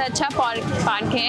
अच्छा पार्क है